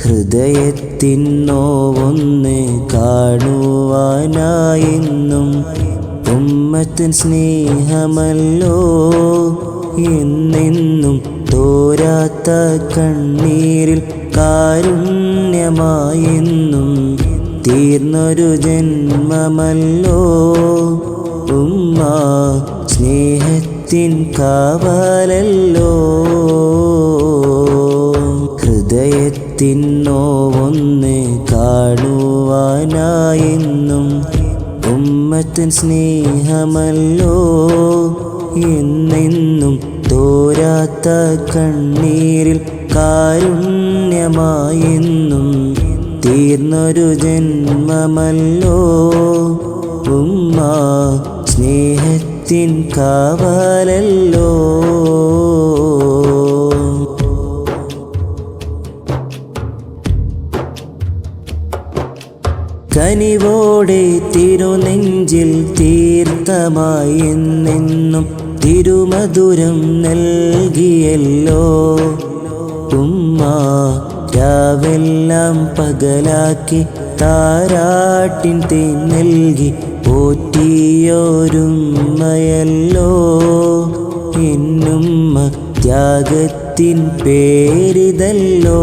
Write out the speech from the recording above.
ഹൃദയത്തിൻ നോവൊന്ന് കാണുവാനായെന്നും ഉമ്മത്തിൻ സ്നേഹമല്ലോ എന്നെന്നും തോരാത്ത കണ്ണീരിൽ കാരുണ്യമായെന്നും തീർന്നൊരു ജന്മമല്ലോ ഉമ്മ സ്നേഹത്തിൻ കാവലല്ലോ. ഹൃദയത്തിൻ നോവൊന്ന് കാണുവാനായെന്നും ഉമ്മത്തിൻ സ്നേഹമല്ലോ എന്നെന്നും തോരാത്ത കണ്ണീരിൽ കാരുണ്യമായെന്നും തീർന്നൊരു ജന്മമല്ലോ ഉമ്മ സ്നേഹത്തിൻ കാവലല്ലോ. കനിവോടെ തിരുനെഞ്ചിൽ തീർത്ഥമായി എന്നെന്നും തിരുമധുരം നൽകിയല്ലോ ഉമ്മ. രാവെല്ലാം പകലാക്കി താരാട്ടിൻ തേൻ നൽകി പോറ്റിയോരുമ്മയല്ലോ എന്നുമ്മ. ത്യാഗത്തിൻ പേരിതല്ലോ.